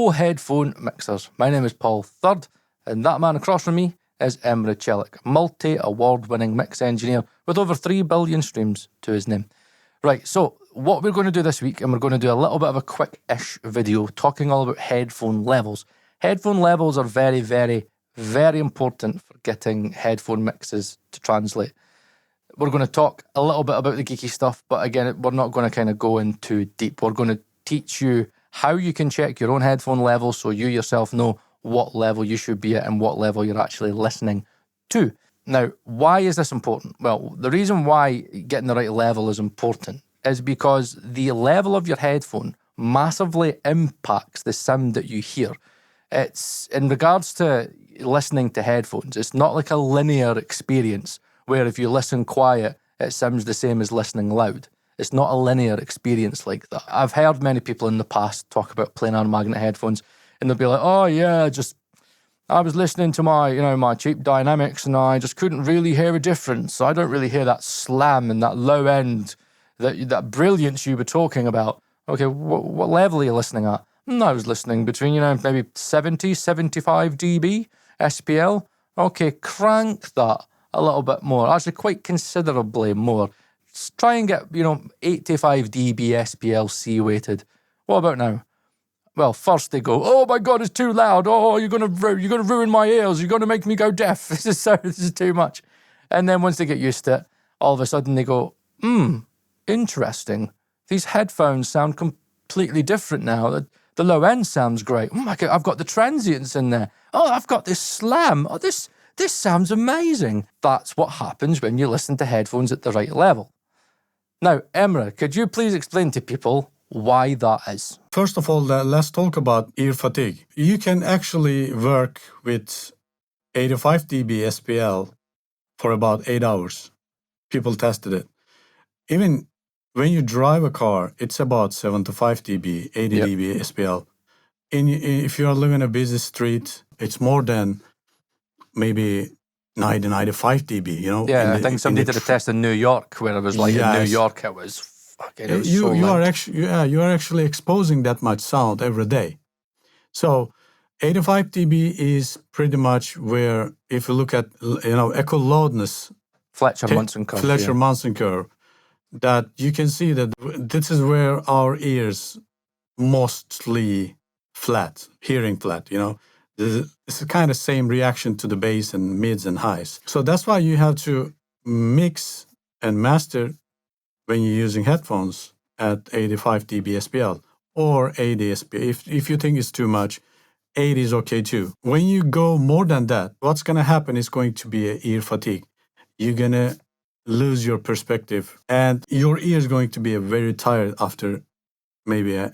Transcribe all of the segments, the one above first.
Hello, headphone mixers. My name is Paul Third, and that man across from me is Emrah Celik, multi-award-winning mix engineer with over 3 billion streams to his name. Right, so what we're going to do this week, and we're going to do a little bit of a quick-ish video talking all about headphone levels. Headphone levels are very, very, very important for getting headphone mixes to translate. We're going to talk a little bit about the geeky stuff, but again, we're not going to kind of go in too deep. We're going to teach you how you can check your own headphone levels so you yourself know what level you should be at and what level you're actually listening to. Now, why is this important? Well, the reason why getting the right level is important is because the level of your headphone massively impacts the sound that you hear. It's in regards to listening to headphones, it's not like a linear experience where if you listen quiet, it sounds the same as listening loud. It's not a linear experience like that. I've heard many people in the past talk about planar magnet headphones, and they'll be like, oh yeah, I was listening to my cheap Dynamics and I just couldn't really hear a difference. I don't really hear that slam and that low end, that brilliance you were talking about. Okay, what level are you listening at? I was listening between, maybe 70, 75 dB SPL. Okay, crank that a little bit more, actually quite considerably more. Just try and get, 85 dB SPL C weighted. What about now? Well, first they go, oh my God, it's too loud. Oh, you're gonna ruin my ears. You're gonna make me go deaf. This is too much. And then once they get used to it, all of a sudden they go, interesting. These headphones sound completely different now. The low end sounds great. Oh my God, I've got the transients in there. Oh, I've got this slam. Oh, this sounds amazing. That's what happens when you listen to headphones at the right level. Now, Emrah, could you please explain to people why that is? First of all, let's talk about ear fatigue. You can actually work with 85 dB SPL for about 8 hours. People tested it. Even when you drive a car, it's about 75 dB, 80 dB SPL. If you are living in a busy street, it's more than maybe 90, 95 dB, Yeah, I think somebody did a test in New York where it was like in New York, it was fucking so loud. You are actually exposing that much sound every day. So 85 dB is pretty much where, if you look at, echo loudness, Fletcher-Munson curve. Fletcher-Munson curve, that you can see that this is where our ears mostly flat, hearing flat, It's the kind of same reaction to the bass and mids and highs. So that's why you have to mix and master when you're using headphones at 85 dB SPL or 80 SPL. If you think it's too much, 80 is okay too. When you go more than that, what's going to happen is going to be ear fatigue. You're going to lose your perspective and your ear is going to be very tired after maybe a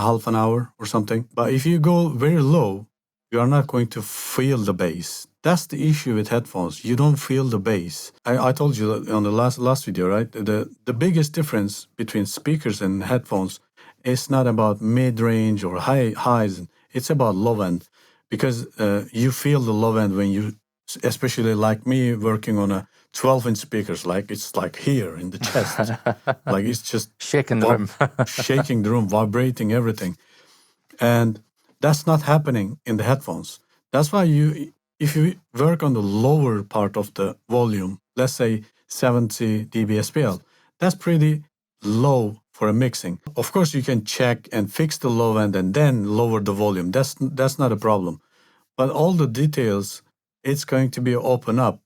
half an hour or something. But if you go very low, you are not going to feel the bass. That's the issue with headphones. You don't feel the bass. I told you on the last video, right? The biggest difference between speakers and headphones is not about mid-range or highs. It's about low end. Because you feel the low end when you, especially like me, working on a 12-inch speakers, it's like here in the chest. Like it's just shaking the room. Shaking the room, vibrating everything. And that's not happening in the headphones. That's why if you work on the lower part of the volume, let's say 70 dB SPL, that's pretty low for a mixing. Of course, you can check and fix the low end and then lower the volume. That's not a problem. But all the details, it's going to be open up.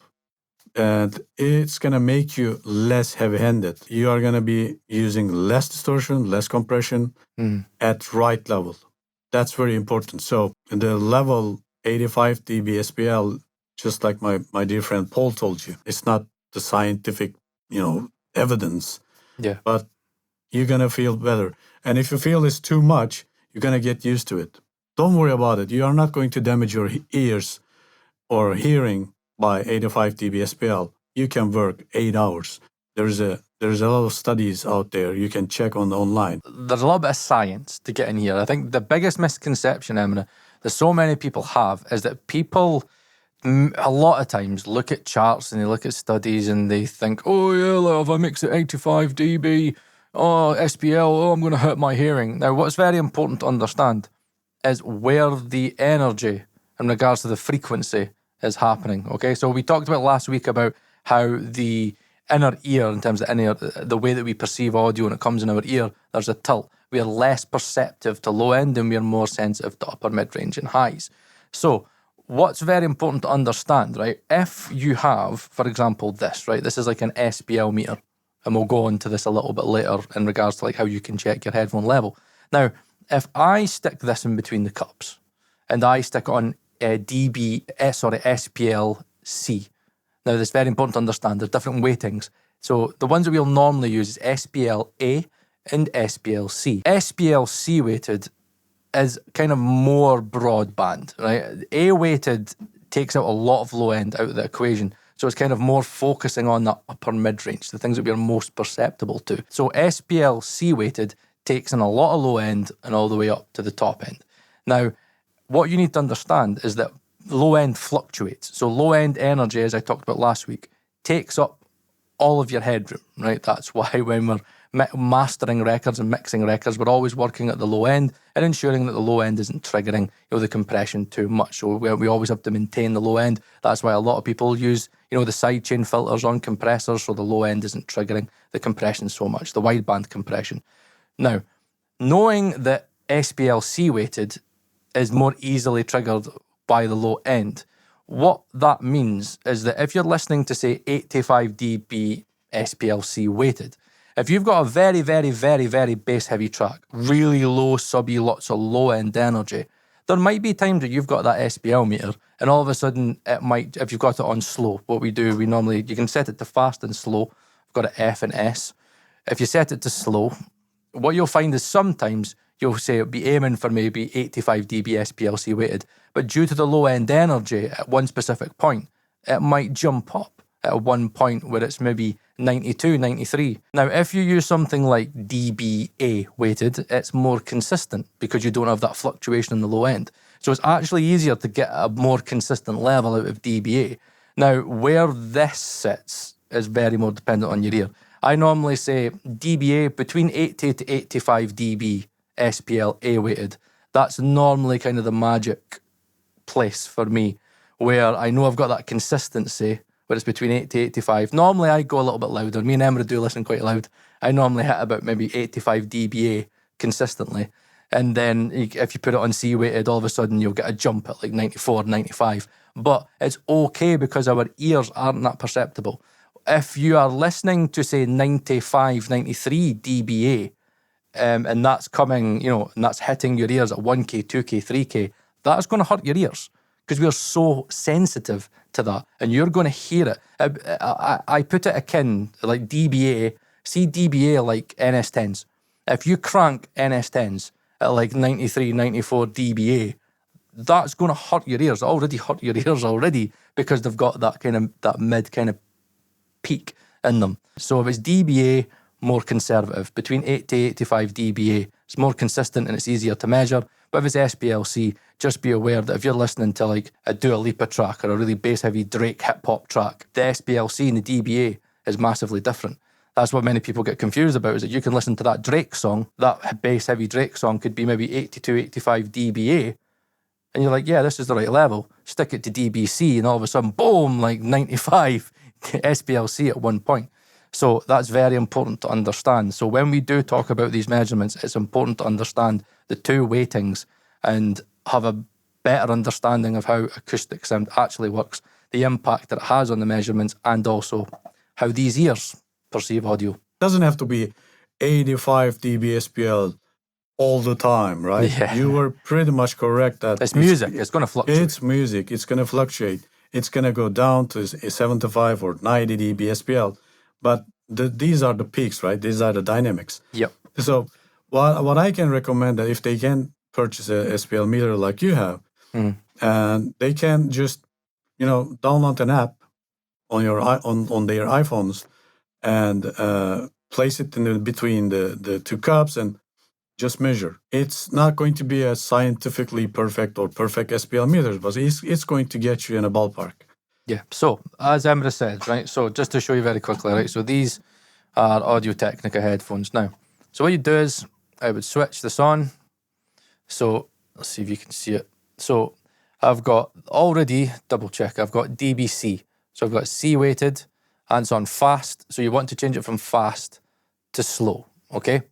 And it's going to make you less heavy-handed. You are going to be using less distortion, less compression at right level. That's very important. So the level 85 dB SPL, just like my dear friend Paul told you, it's not the scientific, evidence. Yeah. But you're going to feel better. And if you feel it's too much, you're going to get used to it. Don't worry about it. You are not going to damage your ears or hearing by 85 dB SPL. You can work 8 hours. There's a lot of studies out there you can check online. There's a little bit of science to get in here. I think the biggest misconception, Emrah, that so many people have is that people a lot of times look at charts and they look at studies and they think, oh yeah, if I mix at 85 dB, SPL, I'm going to hurt my hearing. Now, what's very important to understand is where the energy in regards to the frequency is happening. Okay, so we talked about last week about how the inner ear, in terms of the way that we perceive audio when it comes in our ear, there's a tilt. We are less perceptive to low end and we are more sensitive to upper mid-range and highs. So what's very important to understand, right? If you have, for example, this, right? This is like an SPL meter, and we'll go into this a little bit later in regards to like how you can check your headphone level. Now, if I stick this in between the cups and I stick on SPL-C. Now, this is very important to understand. There's different weightings. So the ones that we'll normally use is SPL-A and SPL-C. SPL-C weighted is kind of more broadband, right? A-weighted takes out a lot of low end out of the equation. So it's kind of more focusing on that upper mid-range, the things that we are most perceptible to. So SPL-C weighted takes in a lot of low end and all the way up to the top end. Now, what you need to understand is that low end fluctuates. So low end energy, as I talked about last week, takes up all of your headroom, right? That's why when we're mastering records and mixing records, we're always working at the low end and ensuring that the low end isn't triggering the compression too much. So we always have to maintain the low end. That's why a lot of people use the sidechain filters on compressors, so the low end isn't triggering the compression so much, the wideband compression. Now, knowing that SPL-C weighted is more easily triggered by the low end, what that means is that if you're listening to, say, 85 dB SPL-C weighted, if you've got a very, very, very, very bass-heavy track, really low subby, lots of low-end energy, there might be times that you've got that SPL meter, and all of a sudden it might, if you've got it on slow, what we do, you can set it to fast and slow. I've got it F and S. If you set it to slow, what you'll find is sometimes you'll say it'll be aiming for maybe 85 dB SPL-C weighted, but due to the low-end energy at one specific point, it might jump up at one point where it's maybe 92, 93. Now, if you use something like dBA weighted, it's more consistent because you don't have that fluctuation in the low end. So it's actually easier to get a more consistent level out of dBA. Now, where this sits is very more dependent on your ear. I normally say dBA between 80 to 85 dB SPL-A weighted. That's normally kind of the magic place for me, where I know I've got that consistency where it's between 80 to 85. Normally I go a little bit louder. Me and Emrah do listen quite loud. I normally hit about maybe 85 dBA consistently. And then if you put it on C weighted, all of a sudden you'll get a jump at like 94, 95. But it's okay because our ears aren't that perceptible. If you are listening to, say, 95, 93 dBA, and that's coming, and that's hitting your ears at 1K, 2K, 3K, that's going to hurt your ears because we are so sensitive to that, and you're going to hear it. I put it akin, like dBA, see dBA like NS10s. If you crank NS10s at like 93, 94 dBA, that's going to hurt your ears. Already hurt your ears already because they've got that mid kind of peak in them. So if it's dBA, more conservative. Between 80 to 85 dBA, it's more consistent and it's easier to measure. But if it's SPL-C, just be aware that if you're listening to like a Dua Lipa track or a really bass-heavy Drake hip-hop track, the SPL-C and the dBA is massively different. That's what many people get confused about, is that you can listen to that Drake song, that bass-heavy Drake song could be maybe 82, 85 dBA, and you're like, yeah, this is the right level. Stick it to dBC, and all of a sudden, boom, like 95 SPL-C at one point. So that's very important to understand. So when we do talk about these measurements, it's important to understand the two weightings and have a better understanding of how acoustic sound actually works, the impact that it has on the measurements, and also how these ears perceive audio. Doesn't have to be 85 dB SPL all the time, right? Yeah. You were pretty much correct that It's music. It's going to fluctuate. It's music. It's going to fluctuate. It's going to go down to 75 or 90 dB SPL. But these are the peaks, right? These are the dynamics. Yep. So what I can recommend that if they can purchase a SPL meter like you have, and they can just, download an app on their iPhones and place it in between the two cups and just measure. It's not going to be a scientifically perfect or perfect SPL meter, but it's going to get you in a ballpark. Yeah. So, as Emrah said, right, so just to show you very quickly, right, so these are Audio-Technica headphones now. So what you do is, I would switch this on. So Let's see if you can see it. So I've got already, double check, I've got DBC. So I've got C weighted and it's on fast. So you want to change it from fast to slow, okay?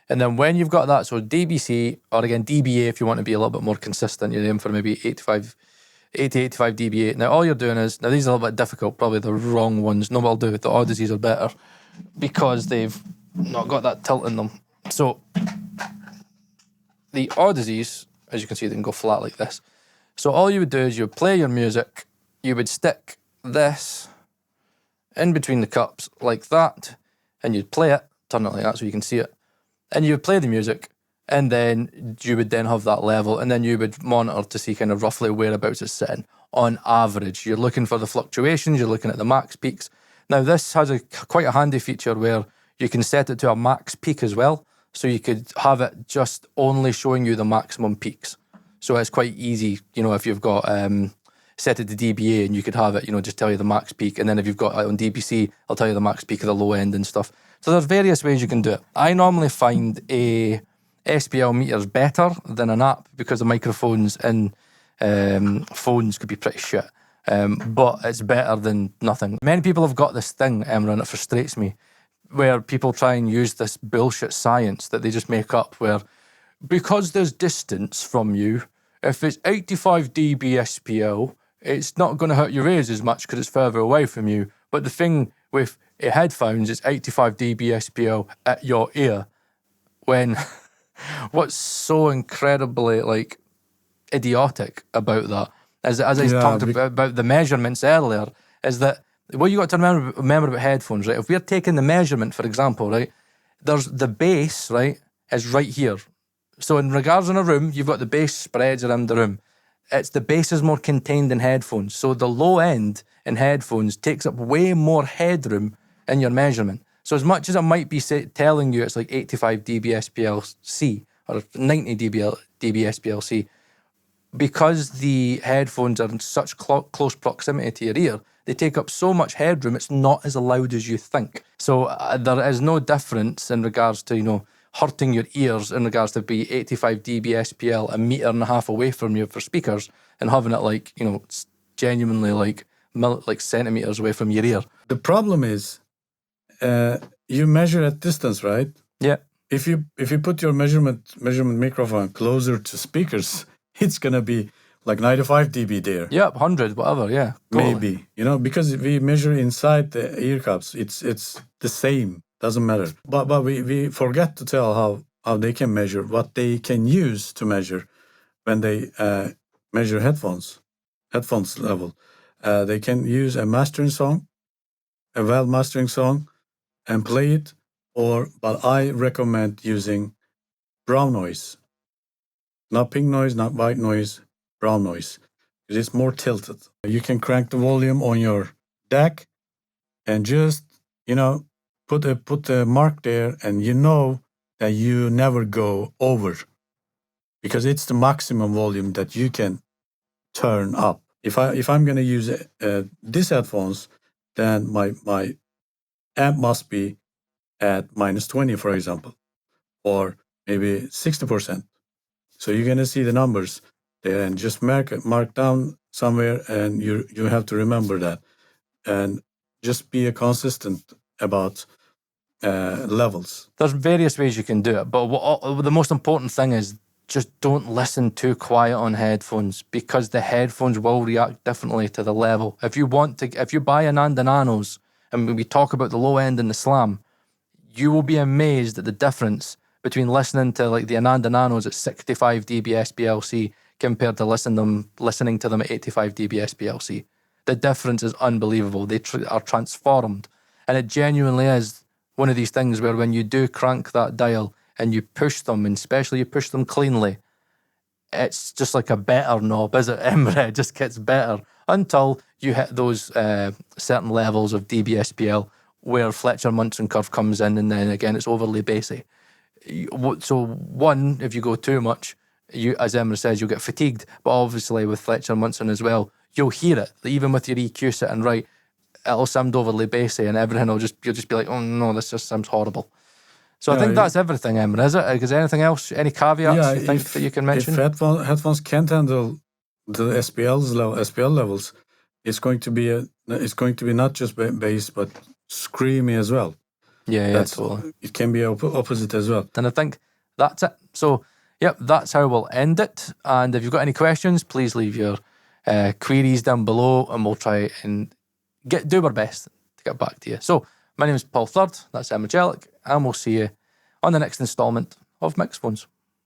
And then when you've got that, so DBC, or again, DBA, if you want to be a little bit more consistent, you're aiming for maybe 80, 85 dBA. Now, all you're doing is, now these are a little bit difficult, probably the wrong ones. No, what I'll do, the Odysseys are better because they've not got that tilt in them. So the Odysseys, as you can see, they can go flat like this. So all you would do is you would play your music, you would stick this in between the cups like that, and you'd play it, turn it like that so you can see it, and you would play the music, and then you would then have that level, and then you would monitor to see kind of roughly whereabouts it's sitting. On average, you're looking for the fluctuations, you're looking at the max peaks. Now this has quite a handy feature where you can set it to a max peak as well, so you could have it just only showing you the maximum peaks. So it's quite easy, you know, if you've got set it to dBA and you could have it, you know, just tell you the max peak, and then if you've got it on DBC, I'll tell you the max peak of the low end and stuff. So there's various ways you can do it. I normally find a SPL meters better than an app because the microphones in phones could be pretty shit. But it's better than nothing. Many people have got this thing, Emrah, and it frustrates me, where people try and use this bullshit science that they just make up where, because there's distance from you, if it's 85 dB SPL, it's not going to hurt your ears as much because it's further away from you. But the thing with headphones, it's 85 dB SPL at your ear. When what's so incredibly like idiotic about that, as I talked about the measurements earlier, is that what you got to remember about headphones, right? If we're taking the measurement, for example, right, there's the base, right, is right here. So in regards in a room, you've got the base spreads around the room. It's the base is more contained in headphones. So the low end in headphones takes up way more headroom in your measurement. So as much as it might be telling you it's like 85 dB SPLC or 90 dB SPLC, because the headphones are in such close proximity to your ear, they take up so much headroom, it's not as loud as you think. So there is no difference in regards to, you know, hurting your ears in regards to be 85 dB SPL a metre and a half away from you for speakers and having it like, you know, genuinely like centimetres away from your ear. The problem is you measure at distance, right? Yeah. If you put your measurement microphone closer to speakers, it's gonna be like 95 dB there. Yep, 100, whatever, yeah. Totally. Maybe, you know, because we measure inside the ear cups, it's the same. Doesn't matter. But we forget to tell how they can measure, what they can use to measure when they measure headphones level. They can use a mastering song, a well mastering song, and play it. But I recommend using brown noise, not pink noise, not white noise, brown noise, because it's more tilted. You can crank the volume on your DAC and just, you know, put a mark there, and you know that you never go over because it's the maximum volume that you can turn up. If I'm going to use these headphones, then my amp must be at -20, for example, or maybe 60%. So you're going to see the numbers there, and just mark down somewhere, and you have to remember that, and just be consistent about levels. There's various ways you can do it, but the most important thing is just don't listen too quiet on headphones, because the headphones will react differently to the level. If you buy an Ananda Nanos, and when we talk about the low end and the slam, you will be amazed at the difference between listening to like the Ananda Nanos at 65 dB SPLC compared to listening to them at 85 dB SPLC. The difference is unbelievable. They are transformed, and it genuinely is one of these things where when you do crank that dial and you push them, and especially you push them cleanly, it's just like a better knob, is it, Emrah? It just gets better until you hit those certain levels of dBSPL where Fletcher-Munson curve comes in, and then again it's overly bassy. So one, if you go too much, you, as Emrah says, you'll get fatigued. But obviously with Fletcher-Munson as well, you'll hear it, even with your EQ sitting right. It'll sound overly bassy, and everything you'll just be like, oh no, this just sounds horrible. So I think that's everything, Emrah, is it? Is there anything else, any caveats you think that you can mention? If headphones can't handle the SPL levels, it's going to be not just bass but screamy as well. Yeah, totally. It can be opposite as well. And I think that's it. So, yep, that's how we'll end it. And if you've got any questions, please leave your queries down below, and we'll try and do our best to get back to you. So, my name is Paul Third, that's Emrah Celik, and we'll see you on the next instalment of MixPhones.